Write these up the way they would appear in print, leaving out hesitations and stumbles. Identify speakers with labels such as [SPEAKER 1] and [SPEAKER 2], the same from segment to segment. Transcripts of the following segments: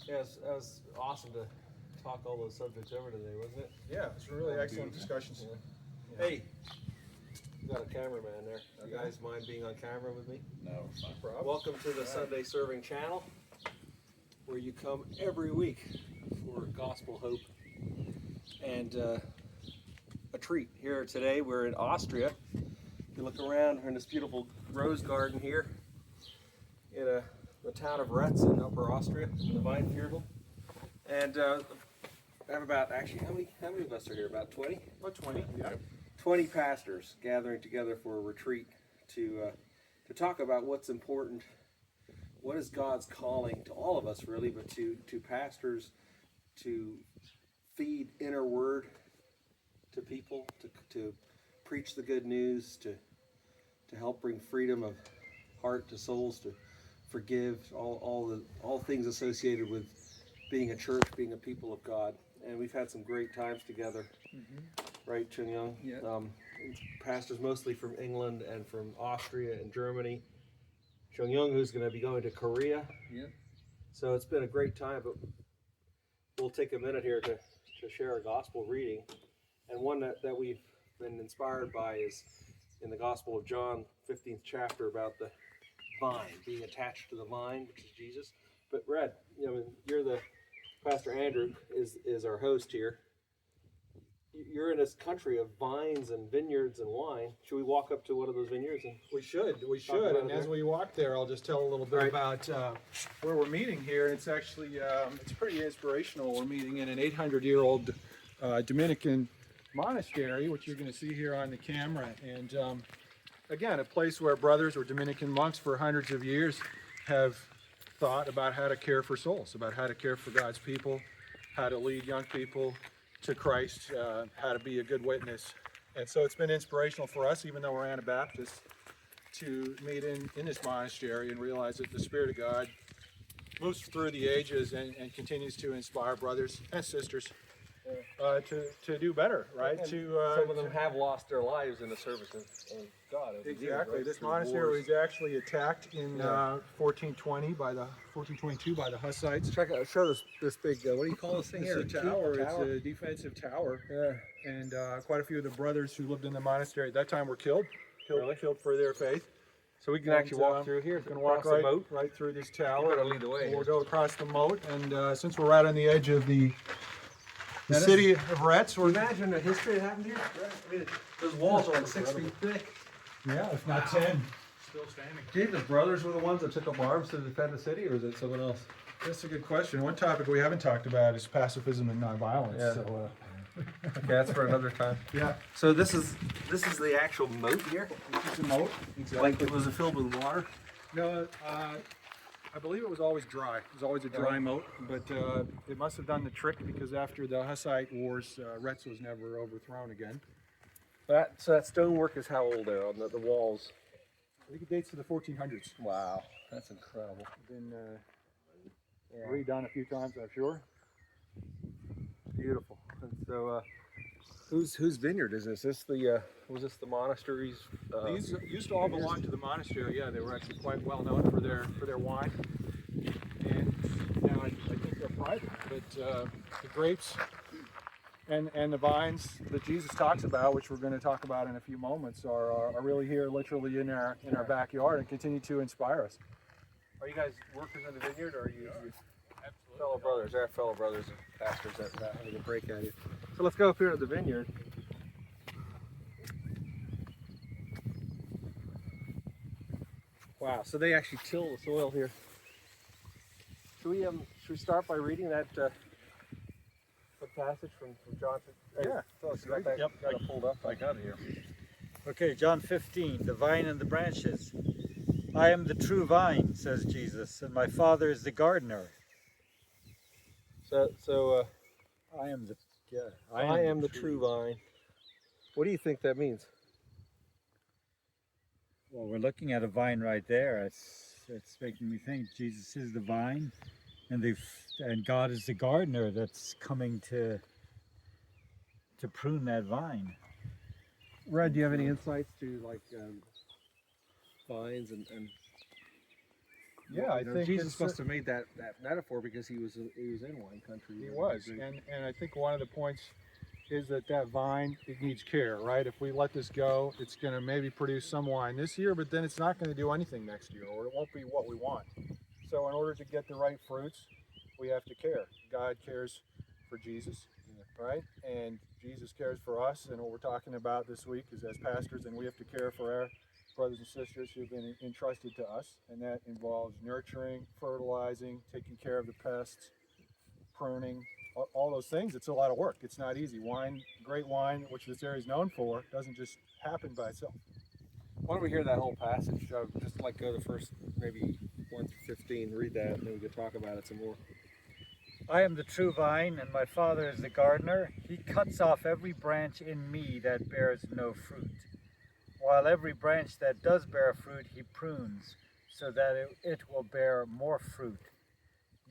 [SPEAKER 1] Yeah, that was awesome to talk all those subjects over today, wasn't it?
[SPEAKER 2] Yeah, it's really excellent discussions.
[SPEAKER 1] Yeah. Hey, you got a cameraman there. You guys mind being on camera with me?
[SPEAKER 3] No, it's not.
[SPEAKER 1] Welcome to the Sunday Serving Channel, where you come every week for gospel hope and a treat. Here today, we're in Austria. If you look around, we're in this beautiful rose garden here in the town of Retz in Upper Austria, in the Vineyard. And I have about, actually, how many of us are here? About 20?
[SPEAKER 2] About 20, yeah.
[SPEAKER 1] 20 pastors gathering together for a retreat to talk about what's important, what is God's calling to all of us really, but to pastors to feed inner word to people, to preach the good news, to help bring freedom of heart to souls, to forgive, all things associated with being a church, being a people of God. And we've had some great times together, right, Chung Young?
[SPEAKER 2] Yeah.
[SPEAKER 1] Pastors mostly from England and from Austria and Germany. Chung Young, who's going to be going to Korea.
[SPEAKER 2] Yeah.
[SPEAKER 1] So it's been a great time, but we'll take a minute here to share a gospel reading. And one that we've been inspired by is in the Gospel of John, 15th chapter, about the vine, being attached to the vine, which is Jesus. But Red, you're the Pastor Andrew is our host here. You're in this country of vines and vineyards and wine. Should we walk up to one of those vineyards? And
[SPEAKER 2] We should.
[SPEAKER 1] about
[SPEAKER 2] And
[SPEAKER 1] it
[SPEAKER 2] as
[SPEAKER 1] there.
[SPEAKER 2] we walk there, I'll just tell a little bit
[SPEAKER 1] Right.
[SPEAKER 2] about where we're meeting here. It's actually, it's pretty inspirational. We're meeting in an 800-year-old Dominican monastery, which you're going to see here on the camera. And again, a place where brothers or Dominican monks for hundreds of years have thought about how to care for souls, about how to care for God's people, how to lead young people to Christ, how to be a good witness. And so it's been inspirational for us, even though we're Anabaptists, to meet in this monastery and realize that the Spirit of God moves through the ages and continues to inspire brothers and sisters to do better, right?
[SPEAKER 1] And
[SPEAKER 2] To
[SPEAKER 1] some of them have lost their lives in the service of God. over the years,
[SPEAKER 2] exactly.
[SPEAKER 1] right?
[SPEAKER 2] This
[SPEAKER 1] Through
[SPEAKER 2] monastery
[SPEAKER 1] wars.
[SPEAKER 2] was actually attacked in 1422 by the Hussites.
[SPEAKER 1] Check out, show this big, what do you call this thing
[SPEAKER 2] It's
[SPEAKER 1] here?
[SPEAKER 2] a tower. It's
[SPEAKER 1] Tower?
[SPEAKER 2] a defensive tower,
[SPEAKER 1] Yeah.
[SPEAKER 2] and quite a few of the brothers who lived in the monastery at that time were killed for their faith.
[SPEAKER 1] So we can
[SPEAKER 2] And,
[SPEAKER 1] actually walk through here.
[SPEAKER 2] We can walk
[SPEAKER 1] across the moat.
[SPEAKER 2] right through this
[SPEAKER 1] You
[SPEAKER 2] tower.
[SPEAKER 1] gotta lead the way.
[SPEAKER 2] We'll go across the moat, and since we're right on the edge of the city of Retz, we're
[SPEAKER 1] Imagine the history that happened here. I mean, those walls are like 6 feet thick.
[SPEAKER 2] yeah, if not 10, still standing.
[SPEAKER 1] Do you think the brothers were the ones that took up arms to defend the city, or is it someone else?
[SPEAKER 2] That's a good question. One topic we haven't talked about is pacifism and nonviolence.
[SPEAKER 1] Yeah.
[SPEAKER 2] So,
[SPEAKER 1] Okay, that's for another time.
[SPEAKER 2] yeah,
[SPEAKER 1] So this is the actual moat here.
[SPEAKER 2] it's a moat. Exactly.
[SPEAKER 1] Like, was it filled with water?
[SPEAKER 2] No, I believe it was always dry. It was always a dry moat, but it must have done the trick because after the Hussite wars, Retz was never overthrown again.
[SPEAKER 1] So that stonework is how old there on the walls?
[SPEAKER 2] I think it dates to the 1400s.
[SPEAKER 1] Wow, that's incredible.
[SPEAKER 2] Been redone a few times, I'm sure.
[SPEAKER 1] Beautiful. And so, whose vineyard is this? Was this the monastery's?
[SPEAKER 2] These used to all belong to the monastery. Yeah, they were actually quite well known for their wine. And now I think they're private. But the grapes and the vines that Jesus talks about, which we're going to talk about in a few moments, are really here, literally in our backyard, and continue to inspire us.
[SPEAKER 1] Are you guys workers in the vineyard, or are you fellow brothers? Our fellow brothers and pastors that having a break at you. So let's go up here to the vineyard. Wow, so they actually till the soil here. Should we start by reading that passage from John?
[SPEAKER 2] Yeah.
[SPEAKER 1] Phyllis, you got that,
[SPEAKER 3] Yep.
[SPEAKER 1] got it pulled up?
[SPEAKER 3] I got it here.
[SPEAKER 4] Okay, John 15, the vine and the branches. I am the true vine, says Jesus, and my Father is the gardener.
[SPEAKER 1] So
[SPEAKER 4] I am the
[SPEAKER 1] I am the true vine. What do you think that means?
[SPEAKER 4] Well, we're looking at a vine right there. It's making me think Jesus is the vine, and God is the gardener that's coming to prune that vine.
[SPEAKER 1] Red, do you have any insights to like vines and
[SPEAKER 2] Yeah, I think
[SPEAKER 1] Jesus must have made that metaphor because he was in wine country.
[SPEAKER 2] He was, and I think one of the points is that vine, it needs care, right? If we let this go, it's going to maybe produce some wine this year, but then it's not going to do anything next year, or it won't be what we want. So in order to get the right fruits, we have to care. God cares for Jesus, right? And Jesus cares for us, and what we're talking about this week is as pastors, and we have to care for our brothers and sisters who've been entrusted to us, and that involves nurturing, fertilizing, taking care of the pests, pruning, all those things. It's a lot of work. It's not easy. Wine, great wine, which this area is known for, doesn't just happen by itself.
[SPEAKER 1] Why don't we hear that whole passage? Just like go to the first maybe 1 through 15, read that, and then we could talk about it some more.
[SPEAKER 4] I am the true vine, and my Father is the gardener. He cuts off every branch in me that bears no fruit, while every branch that does bear fruit he prunes, so that it will bear more fruit.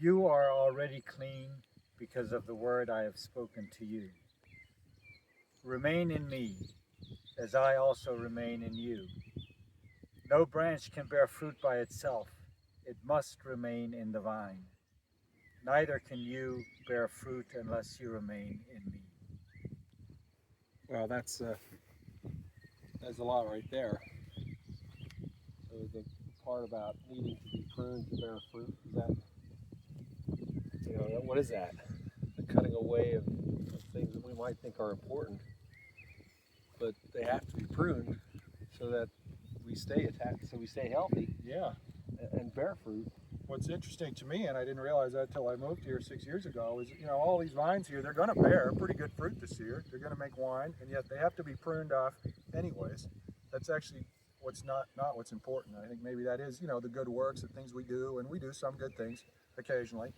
[SPEAKER 4] You are already clean because of the word I have spoken to you. Remain in me, as I also remain in you. No branch can bear fruit by itself. It must remain in the vine. Neither can you bear fruit unless you remain in me.
[SPEAKER 1] Well, that's a lot right there. So the part about needing to be pruned to bear fruit, is that, what is that? The cutting away of things that we might think are important, but they have to be pruned so that we stay attached, so we stay healthy.
[SPEAKER 2] Yeah.
[SPEAKER 1] And bear fruit.
[SPEAKER 2] What's interesting to me, and I didn't realize that until I moved here 6 years ago, is all these vines here, they're going to bear pretty good fruit this year. They're going to make wine, and yet they have to be pruned off anyways. That's actually what's not what's important. I think maybe that is, the good works, the things we do, and we do some good things occasionally,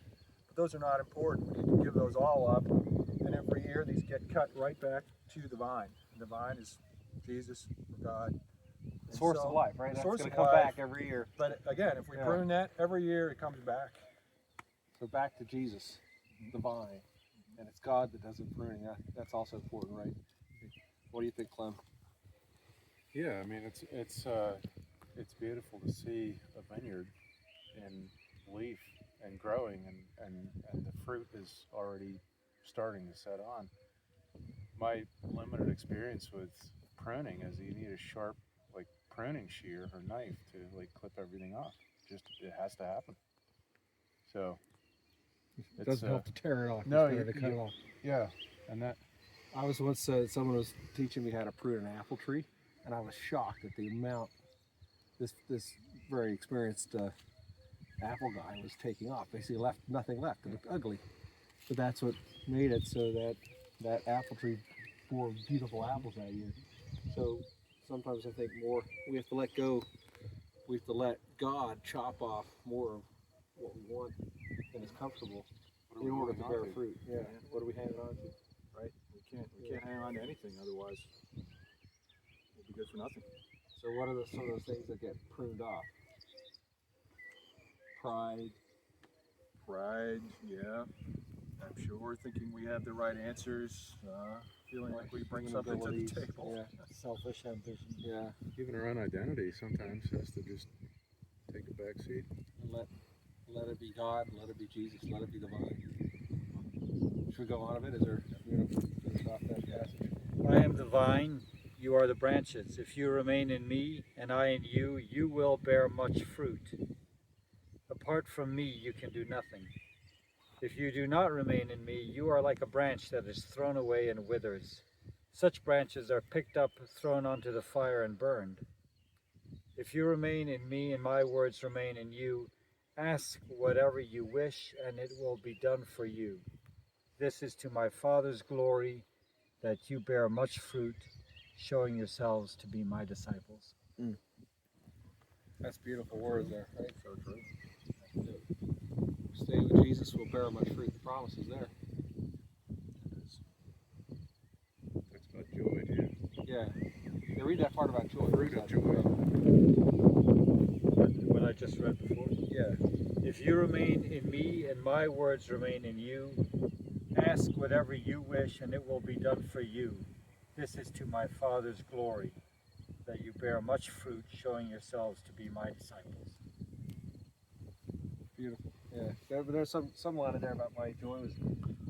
[SPEAKER 2] but those are not important. We need to give those all up, and every year these get cut right back to the vine. And the vine is Jesus, God.
[SPEAKER 1] Source of life, right? That's
[SPEAKER 2] Source
[SPEAKER 1] going
[SPEAKER 2] of
[SPEAKER 1] to come
[SPEAKER 2] life.
[SPEAKER 1] back every year.
[SPEAKER 2] But again, if we prune that every year, it comes back.
[SPEAKER 1] So back to Jesus, the vine, and it's God that does the pruning. That's also important, right? What do you think, Clem?
[SPEAKER 3] Yeah, I mean it's beautiful to see a vineyard in leaf and growing, and the fruit is already starting to set on. My limited experience with pruning is you need a sharp pruning shear or knife to clip everything off. Just it has to happen. So
[SPEAKER 5] it doesn't help to tear it off.
[SPEAKER 3] No,
[SPEAKER 5] to cut it off.
[SPEAKER 3] Yeah, and that
[SPEAKER 1] I was once someone was teaching me how to prune an apple tree, and I was shocked at the amount this very experienced apple guy was taking off. Basically, left nothing left. It looked ugly, but that's what made it so that apple tree bore beautiful apples that year. So sometimes I think we have to let go. We have to let God chop off more of what we want and is comfortable in order to bear fruit. Yeah. What are we hanging on to?
[SPEAKER 2] Right? We can't hang on to anything, otherwise we'll be good for nothing.
[SPEAKER 1] So what are some of those things that get pruned off?
[SPEAKER 2] Pride, yeah. I'm sure thinking we have the right answers, feeling like we bring something to the table.
[SPEAKER 1] Yeah.
[SPEAKER 4] Selfish ambition.
[SPEAKER 1] Yeah.
[SPEAKER 3] even our own identity sometimes has to just take a back seat.
[SPEAKER 1] And let it be God, let it be Jesus, let it be the vine. Should we go on a bit? Is there finish off that passage?
[SPEAKER 4] I am the vine, you are the branches. If you remain in me and I in you, you will bear much fruit. Apart from me, you can do nothing. If you do not remain in me, you are like a branch that is thrown away and withers. Such branches are picked up, thrown onto the fire, and burned. If you remain in me and my words remain in you, ask whatever you wish, and it will be done for you. This is to my Father's glory, that you bear much fruit, showing yourselves to be my disciples.
[SPEAKER 1] That's beautiful words there, right?
[SPEAKER 2] So true.
[SPEAKER 1] Stay with Jesus, will bear much fruit. The promise is there.
[SPEAKER 3] That's about joy too.
[SPEAKER 1] Yeah. Read that part about joy.
[SPEAKER 3] Fruit of joy.
[SPEAKER 4] What I just read before.
[SPEAKER 1] Yeah.
[SPEAKER 4] If you remain in me and my words remain in you, ask whatever you wish and it will be done for you. This is to my Father's glory, that you bear much fruit, showing yourselves to be my disciples.
[SPEAKER 1] beautiful. Yeah, there's some line in there about my joy was.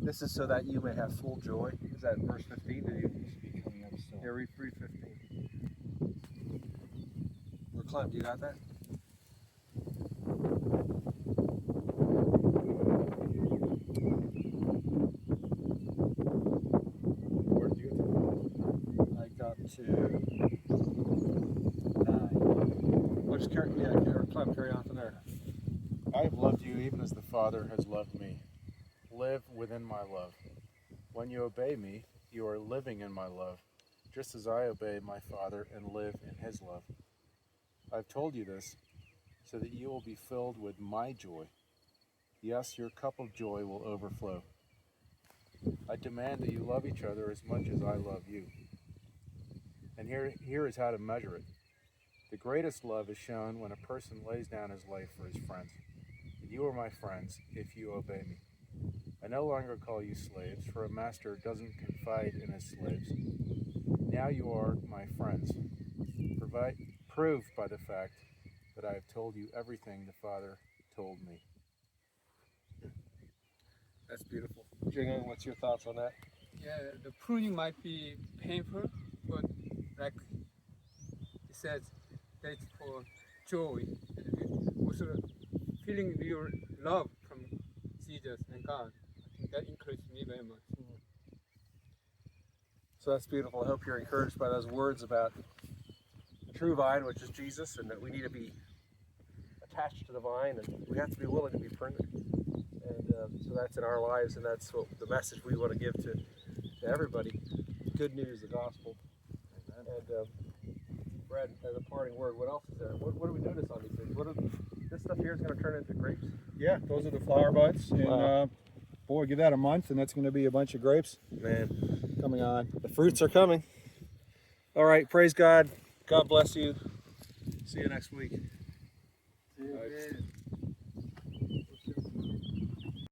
[SPEAKER 1] This is so that you may have full joy. Is that verse 15? Did you?
[SPEAKER 4] Be coming up still.
[SPEAKER 1] Yeah, read 15. Or Clem, do you got that?
[SPEAKER 2] Where did you get to?
[SPEAKER 4] I got to 9.
[SPEAKER 1] We'll just carry on from there.
[SPEAKER 3] I have loved you even as the Father has loved me. Live within my love. When you obey me, you are living in my love, just as I obey my Father and live in his love. I've told you this so that you will be filled with my joy. Yes, your cup of joy will overflow. I demand that you love each other as much as I love you. And here is how to measure it. The greatest love is shown when a person lays down his life for his friends. You are my friends if you obey me. I no longer call you slaves, for a master doesn't confide in his slaves. Now you are my friends, proved by the fact that I have told you everything the Father told me.
[SPEAKER 1] That's beautiful. Jingo, what's your thoughts on that?
[SPEAKER 6] Yeah, the pruning might be painful, but like it says, that's for joy. And also feeling your love from Jesus and God. I think that encouraged me very much.
[SPEAKER 1] So that's beautiful. I hope you're encouraged by those words about the true vine, which is Jesus, and that we need to be attached to the vine, and we have to be willing to be pruned. And so that's in our lives, and that's what the message we want to give to everybody. Good news, the gospel. Amen. And Brad, as a parting word, what else is there? What do we notice on these things? This stuff here is going to turn into grapes?
[SPEAKER 2] Yeah, those are the flower buds. And
[SPEAKER 1] Wow.
[SPEAKER 2] boy, give that a month and that's going to be a bunch of grapes
[SPEAKER 1] Man,
[SPEAKER 2] coming on.
[SPEAKER 1] the fruits are coming. All right, praise God. God bless you. See you next week.